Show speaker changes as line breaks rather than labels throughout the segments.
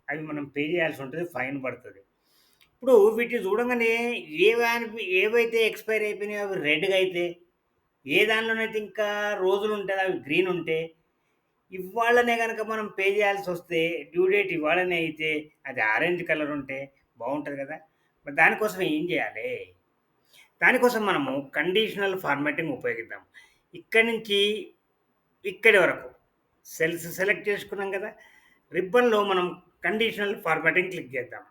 అవి మనం పే చేయాల్సి ఉంటుంది. ఫైన్ పడతది. ఇప్పుడు వీటిని చూడంగానే ఏవైతే ఎక్స్‌పైర్ అయిపోయినాయో అవి రెడ్‌గా అయితే, ఏ దానిలోనైతే ఇంకా రోజులుంటాయో అవి గ్రీన్ ఉంటే, ఇవ్వాళనే గనక మనం పే చేయాల్సొస్తే డ్యూ డేట్ ఇవాళనే అయితే అది ఆరెంజ్ కలర్ ఉంటే బావుంటది గదా! మరి దానికోసం ఏం జేయాలి? దానికోసం మనము కండిషనల్ ఫార్మాటింగ్ ఉపయోగిద్దాం. ఇక్కడి నుంచి ఇక్కడి వరకు సెల్స్ సెలెక్ట్ చేసుకున్నాం గదా! రిబ్బన్‌లో మనం కండిషనల్ ఫార్మాటింగ్ క్లిక్ చేద్దాం.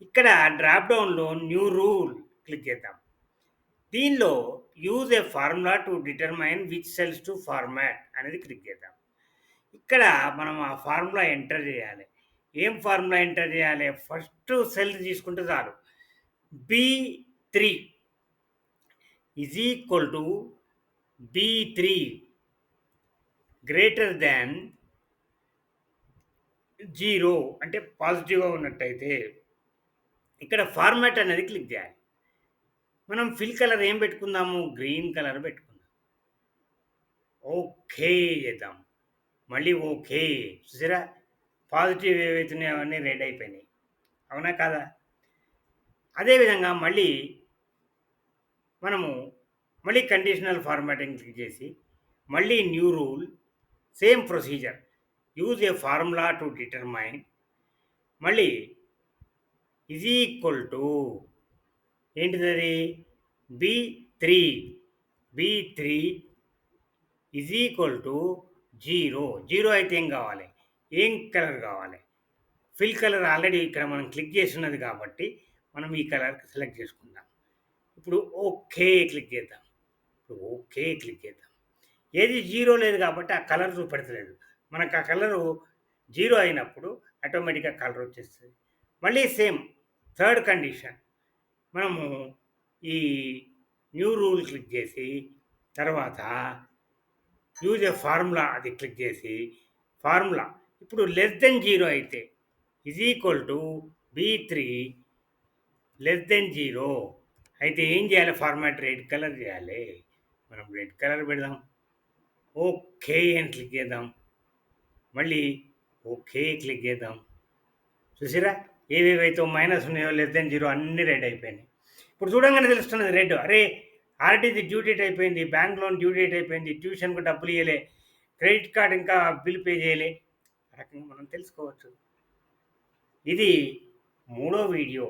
ఇక్కడ డ్రాప్ డౌన్‌లో న్యూ రూల్ క్లిక్ చేద్దాం. దీనిలో use a formula to determine which cells to format అనేది క్లిక్ చేద్దాం. ఇక్కడ మనం ఆ ఫార్ములా ఎంటర్ చేయాలి. ఏం ఫార్ములా ఎంటర్ చేయాలి? ఫస్ట్ సెల్ తీసుకుంటే చాలు. B3 is equal to B3 greater than 0 అంటే పాజిటివ్‌గా ఉన్నట్టయితే ఇక్కడ ఫార్మాట్ అనేది క్లిక్ చేయాలి. మనం ఫిల్ కలర్ ఏం పెట్టుకుందాము? గ్రీన్ కలర్ పెట్టుకుందాం. ఓకే చేద్దాం. మళ్ళీ ఓకే. చూసారా? పాజిటివ్ ఏవైతున్నాయో అవన్నీ రెడ్ అయిపోయినాయి. అవునా కాదా? అదే విధంగా మనము మళ్ళీ కండిషనల్ ఫార్మాటింగ్ క్లిక్ చేసి, మళ్ళీ new rule same procedure. Use a formula to determine మళ్ళీ ఈజ్ ఈక్వల్ టు ఏంటిదది? B3 B3 is equal to 0. 0 అయితే ఏం కావాలి? ఏం కలర్ కావాలి? ఫిల్ కలర్ ఆల్రెడీ ఇక్కడ మనం క్లిక్ చేసి ఉన్నది కాబట్టి, మనం ఈ కలర్ సెలెక్ట్ చేసుకుందాం. ఇప్పుడు ఓకే క్లిక్ చేద్దాం. ఇప్పుడు ఓకే క్లిక్ చేద్దాం. ఏది 0 లేదు కాబట్టి ఆ కలర్ చూపెడతలేదు. మనకు ఆ కలరు 0 అయినప్పుడు ఆటోమేటిక్‌గా కలర్ వచ్చేస్తది. మళ్ళీ సేమ్ థర్డ్ కండిషన్. మనము ఈ న్యూ రూల్ క్లిక్ చేసి, తర్వాత యూజ్ ఎ ఫార్ములా అది క్లిక్ చేసి, ఫార్ములా ఇప్పుడు లెస్ దెన్ 0 అయితే is equal to B3 less than 0 అయితే ఏం చేయాలి? ఫార్మాట్ రెడ్ కలర్ చేయాలి. మనం రెడ్ కలర్ పెడదాం. ఓకే అని క్లిక్ చేద్దాం. మళ్ళీ ఓకే క్లిక్ చేద్దాం. చూసారా? ఏవేవైతే మైనస్ ఉన్నాయో లెస్ దెన్ 0 అన్నీ రెడ్ అయిపోయినాయి. ఇప్పుడు చూడంగానే తెలుస్తున్నది రెడ్. అరే! ఆర్‌డీది డ్యూ డేట్ అయిపోయింది. బ్యాంక్ లోన్ డ్యూ డేట్ అయిపోయింది. ట్యూషన్‌కి డబ్బులు ఇయ్యలే. క్రెడిట్ కార్డ్ ఇంకా బిల్ పే చేయలే. ఆ రకంగా మనం తెలుసుకోవచ్చు. ఇది మూడో వీడియో.